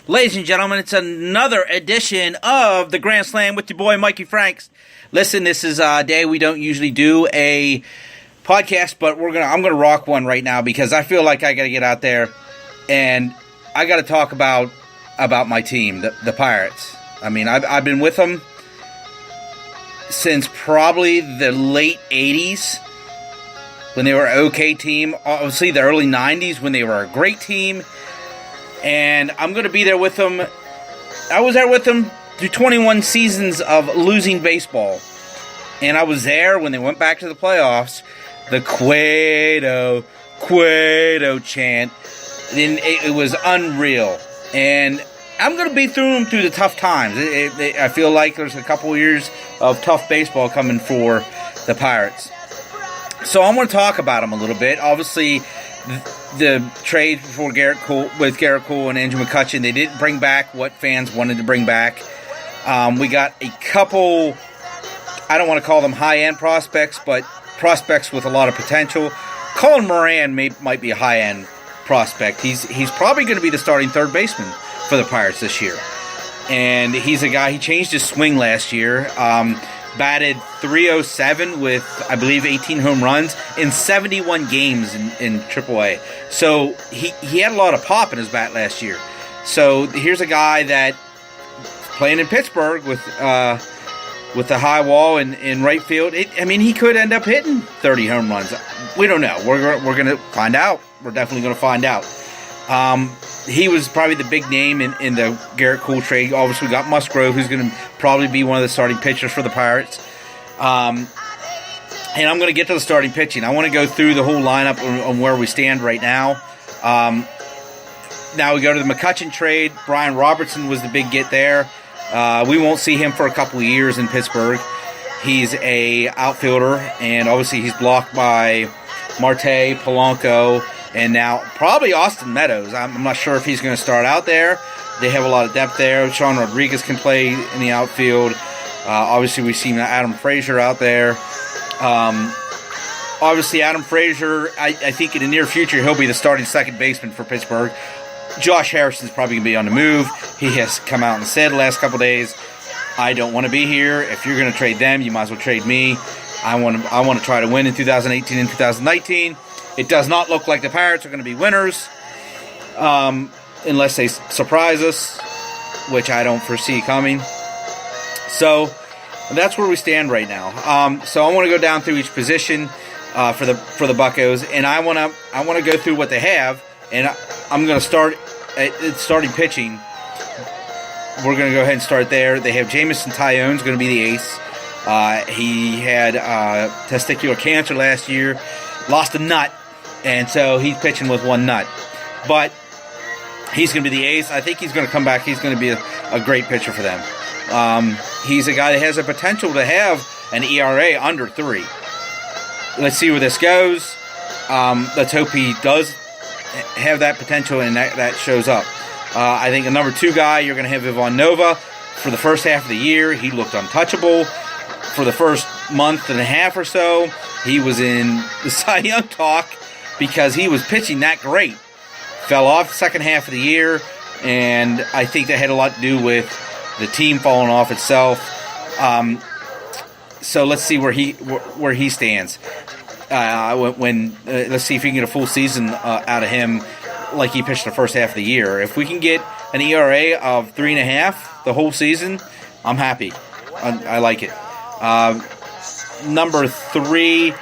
Ladies and gentlemen, it's another edition of the Grand Slam with your boy Mikey Franks. Listen, this is a day we don't usually do a podcast, but I'm gonna rock one right now because I feel like I gotta get out there and I gotta talk about my team, the Pirates. I mean, I've been with them since probably the late 80s when they were an okay team. Obviously, the early 90s when they were a great team. And I'm going to be there with them. I was there with them through 21 seasons of losing baseball. And I was there when they went back to the playoffs. The Cueto chant. And it was unreal. And I'm going to be through them through the tough times. I feel like there's a couple years of tough baseball coming for the Pirates. So I'm going to talk about them a little bit. Obviously, the trade for Gerrit Cole and Andrew McCutchen, they didn't bring back what fans wanted to bring back. We got a couple, I don't want to call them high-end prospects, but prospects with a lot of potential. Colin Moran might be a high-end prospect. He's probably going to be the starting third baseman for the Pirates this year. And he's a guy, he changed his swing last year. Batted .307 with, I believe, 18 home runs in 71 games in AAA. So he had a lot of pop in his bat last year. So here's a guy that playing in Pittsburgh with the high wall in right field. He could end up hitting 30 home runs. We don't know. We're going to find out. We're definitely going to find out. He was probably the big name in the Gerrit Cole trade. Obviously, we got Musgrove, who's going to probably be one of the starting pitchers for the Pirates. And I'm going to get to the starting pitching. I want to go through the whole lineup on where we stand right now. Now we go to the McCutchen trade. Brian Robertson was the big get there. We won't see him for a couple of years in Pittsburgh. He's a outfielder, and obviously he's blocked by Marte, Polanco, and now probably Austin Meadows. I'm not sure if he's going to start out there. They have a lot of depth there. Sean Rodriguez can play in the outfield. Obviously, we've seen Adam Frazier out there. Obviously, Adam Frazier, I think in the near future, he'll be the starting second baseman for Pittsburgh. Josh Harrison's probably going to be on the move. He has come out and said the last couple of days, I don't want to be here. If you're going to trade them, you might as well trade me. I want to try to win in 2018 and 2019. It does not look like the Pirates are going to be winners unless they surprise us, which I don't foresee coming. So that's where we stand right now. So I want to go down through each position for the Buccos, and I want to go through what they have, and I'm going to start at starting pitching. We're going to go ahead and start there. They have Jameson Taillon's going to be the ace. He had testicular cancer last year, lost a nut. And so he's pitching with one nut. But he's going to be the ace. I think he's going to come back. He's going to be a great pitcher for them. He's a guy that has the potential to have an ERA under 3. Let's see where this goes. Let's hope he does have that potential and that shows up. I think the number 2 guy, you're going to have Ivan Nova. For the first half of the year, he looked untouchable. For the first month and a half or so, he was in the Cy Young talk because he was pitching that great. Fell off the second half of the year, and I think that had a lot to do with the team falling off itself. So let's see where he stands. Let's see if we can get a full season out of him like he pitched the first half of the year. If we can get an ERA of 3.5 the whole season, I'm happy. I like it. Number 3,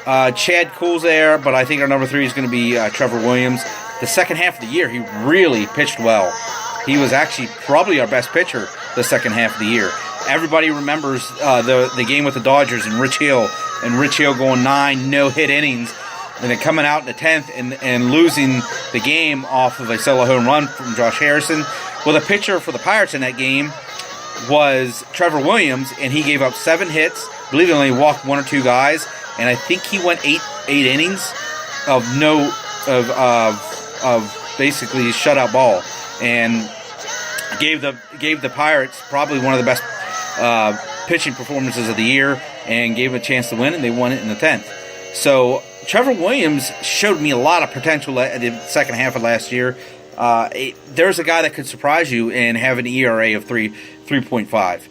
Chad Kuhl's there, but I think our number 3 is going to be Trevor Williams. The second half of the year, he really pitched well. He was actually probably our best pitcher the second half of the year. Everybody remembers the game with the Dodgers and Rich Hill going 9 no-hit innings, and then coming out in the 10th and losing the game off of a solo home run from Josh Harrison. Well, the pitcher for the Pirates in that game was Trevor Williams, and he gave up 7 hits. I believe he only walked 1 or 2 guys, and I think he went 8 innings of basically shutout ball, and gave the Pirates probably one of the best pitching performances of the year, and gave them a chance to win, and they won it in the 10th. So Trevor Williams showed me a lot of potential at the second half of last year. There's a guy that could surprise you and have an ERA of 3.5.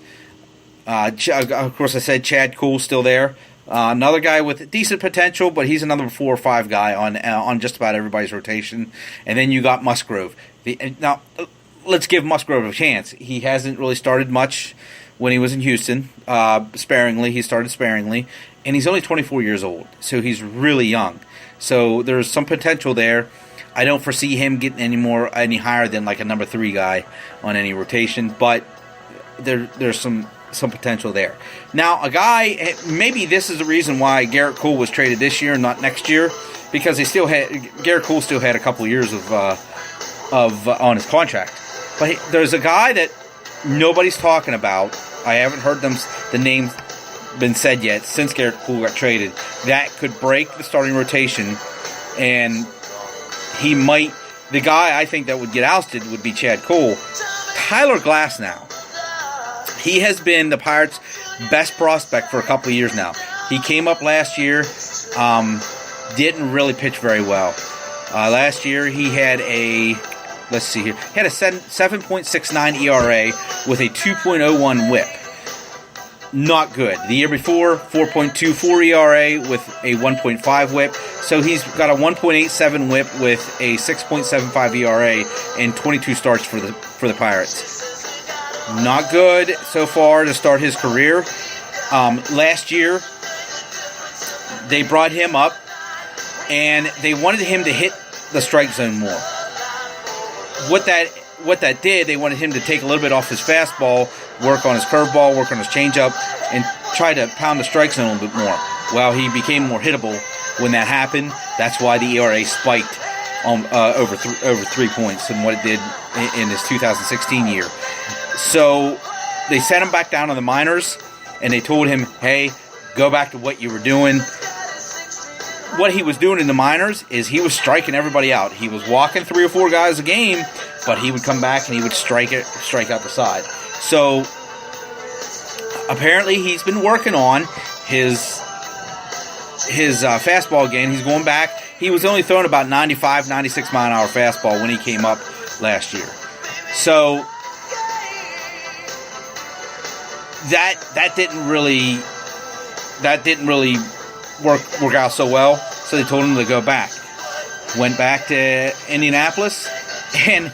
Of course, I said Chad Kuhl still there. Another guy with decent potential, but he's a number 4 or 5 guy on just about everybody's rotation. And then you got Musgrove. Now, let's give Musgrove a chance. He hasn't really started much when he was in Houston. Sparingly, he started sparingly, and he's only 24 years old, so he's really young. So there's some potential there. I don't foresee him getting any higher than like a number 3 guy on any rotation, but there's some potential there. Now, a guy, maybe this is the reason why Garrett Cole was traded this year and not next year, because Garrett Cole still had a couple years of on his contract. But there's a guy that nobody's talking about. I haven't heard the name been said yet since Garrett Cole got traded. That could break the starting rotation, and he might. The guy I think that would get ousted would be Chad Cole. Tyler Glasnow. He has been the Pirates' best prospect for a couple of years now. He came up last year, didn't really pitch very well. Last year he had a 7.69 ERA with a 2.01 WHIP. Not good. The year before, 4.24 ERA with a 1.5 WHIP. So he's got a 1.87 WHIP with a 6.75 ERA and 22 starts for the Pirates. Not good so far to start his career. Last year, they brought him up, and they wanted him to hit the strike zone more. What that did, they wanted him to take a little bit off his fastball, work on his curveball, work on his changeup, and try to pound the strike zone a little bit more. Well, he became more hittable when that happened. That's why the ERA spiked over 3 points than what it did in his 2016 year. So they sent him back down to the minors, and they told him, hey, go back to what you were doing. What he was doing in the minors is he was striking everybody out. He was walking 3 or 4 guys a game, but he would come back and he would strike out the side. So apparently he's been working on his fastball game. He's going back. He was only throwing about 95, 96 mile an hour fastball when he came up last year. So that didn't really work out so well. So they told him to go back. Went back to Indianapolis, and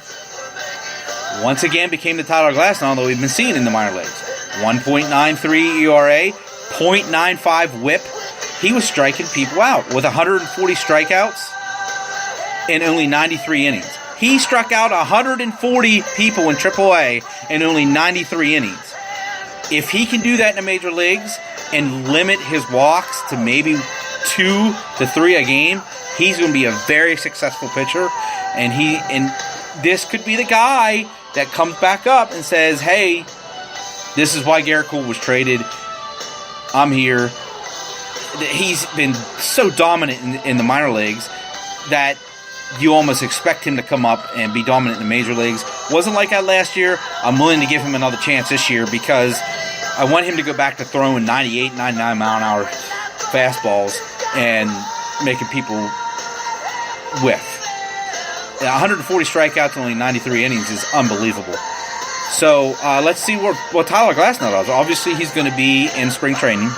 once again became the Tyler Glasnow that we've been seeing in the minor leagues. 1.93 ERA, 0.95 WHIP. He was striking people out with 140 strikeouts in only 93 innings. He struck out 140 people in AAA in only 93 innings. If he can do that in the major leagues and limit his walks to maybe 2 to 3 a game, he's going to be a very successful pitcher. And this could be the guy that comes back up and says, hey, this is why Garrett Cole was traded. I'm here. He's been so dominant in the minor leagues that you almost expect him to come up and be dominant in the major leagues. Wasn't like that last year. I'm willing to give him another chance this year because I want him to go back to throwing 98, 99 mile an hour fastballs and making people whiff. 140 strikeouts in only 93 innings is unbelievable. So let's see what Tyler Glasnow does. Obviously, he's going to be in spring training.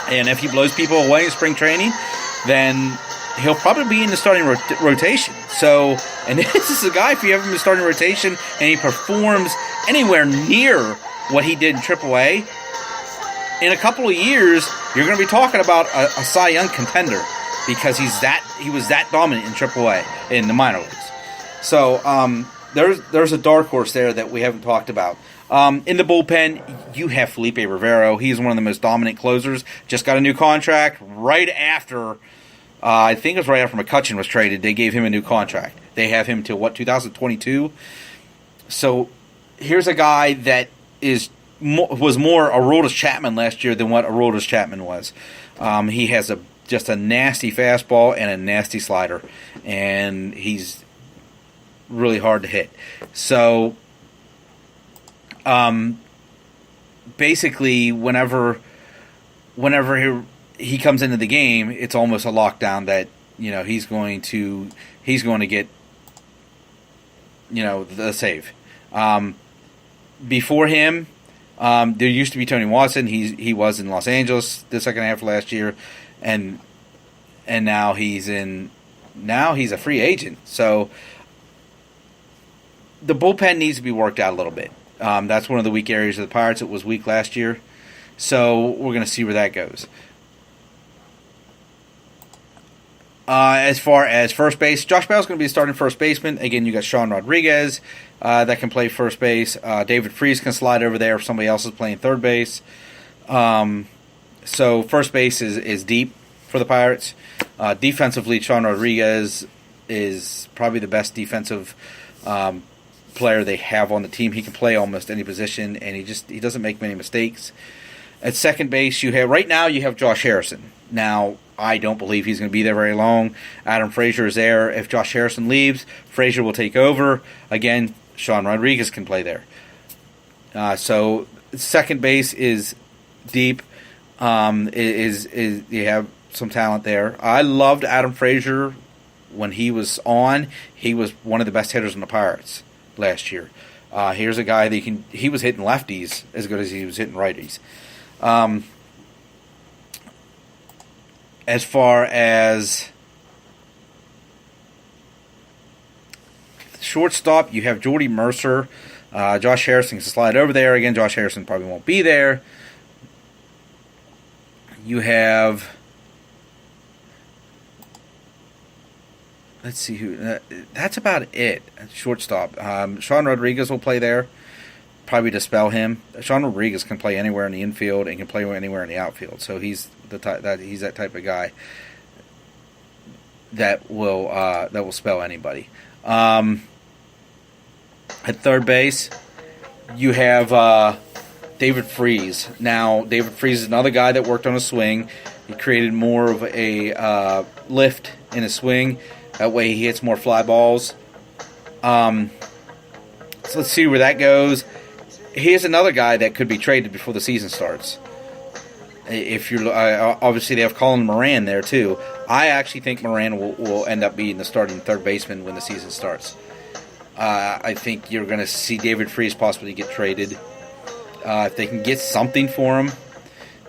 And if he blows people away in spring training, then he'll probably be in the starting rotation. So, and this is a guy, if you have him in the starting rotation and he performs anywhere near what he did in AAA, in a couple of years, you're going to be talking about a Cy Young contender because he was that dominant in AAA in the minor leagues. So there's a dark horse there that we haven't talked about. In the bullpen, you have Felipe Rivero. He's one of the most dominant closers. Just got a new contract right after, I think it was right after McCutchen was traded. They gave him a new contract. They have him till 2022? So here's a guy that was more Aroldis Chapman last year than what Aroldis Chapman was. He has just a nasty fastball and a nasty slider, and he's really hard to hit. So basically, whenever he comes into the game, it's almost a lockdown that he's going to get the save. Before him, there used to be Tony Watson. He was in Los Angeles the second half of last year, and now he's a free agent. So the bullpen needs to be worked out a little bit. That's one of the weak areas of the Pirates. It was weak last year, so we're going to see where that goes. As far as first base, Josh Bell's going to be a starting first baseman. Again, you got Sean Rodriguez that can play first base. David Freese can slide over there if somebody else is playing third base. So first base is deep for the Pirates. Defensively, Sean Rodriguez is probably the best defensive player they have on the team. He can play almost any position, and he doesn't make many mistakes. At second base, you have Josh Harrison. Now, I don't believe he's going to be there very long. Adam Frazier is there. If Josh Harrison leaves, Frazier will take over. Again, Sean Rodriguez can play there. So second base is deep. You have some talent there. I loved Adam Frazier when he was on. He was one of the best hitters on the Pirates last year. Here's a guy that he was hitting lefties as good as he was hitting righties. As far as shortstop, you have Jordy Mercer. Josh Harrison can slide over there. Again, Josh Harrison probably won't be there. You have... Let's see who... that's about it. Shortstop. Sean Rodriguez will play there. Probably to spell him. Sean Rodriguez can play anywhere in the infield and can play anywhere in the outfield. So he's that type of guy that will spell anybody. At third base, you have David Freese. Now, David Freese is another guy that worked on a swing. He created more of a lift in his swing. That way he hits more fly balls. So let's see where that goes. Here's another guy that could be traded before the season starts. If you're obviously they have Colin Moran there too. I actually think Moran will end up being the starting third baseman when the season starts. I think you're going to see David Freese possibly get traded if they can get something for him.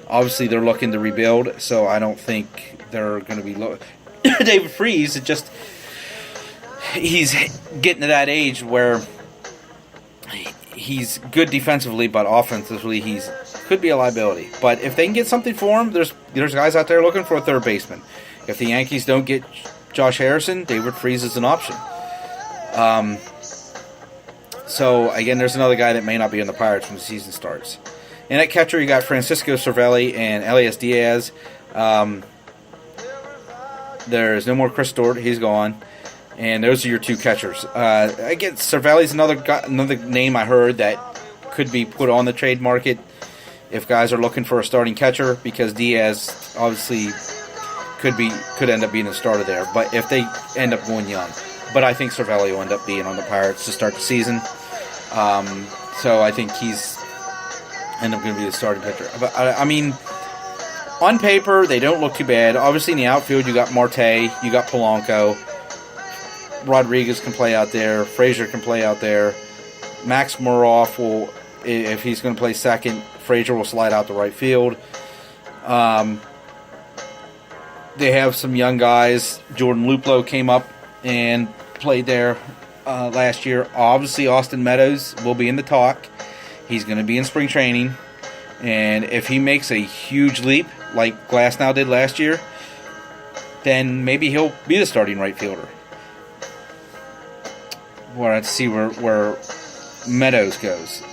Obviously, they're looking to rebuild, so I don't think they're going to be David Freese. He's getting to that age where he's good defensively, but offensively he's could be a liability. But if they can get something for him, there's guys out there looking for a third baseman. If the Yankees don't get Josh Harrison, David Freese is an option. So again, there's another guy that may not be in the Pirates when the season starts. And at catcher, you got Francisco Cervelli and Elias Diaz. There's no more Chris Stewart; he's gone. And those are your two catchers. Again, Cervelli's another name I heard that could be put on the trade market if guys are looking for a starting catcher, because Diaz obviously could end up being a starter there. But if they end up going young, but I think Cervelli will end up being on the Pirates to start the season. So I think he's end up going to be the starting pitcher. But I mean, on paper they don't look too bad. Obviously in the outfield you got Marte, you got Polanco. Rodriguez can play out there. Frazier can play out there. Max Moroff will, if he's going to play second, Frazier will slide out to right field. They have some young guys. Jordan Luplow came up and played there last year. Obviously, Austin Meadows will be in the talk. He's going to be in spring training. And if he makes a huge leap, like Glasnow did last year, then maybe he'll be the starting right fielder. We'll have to see where Meadows goes.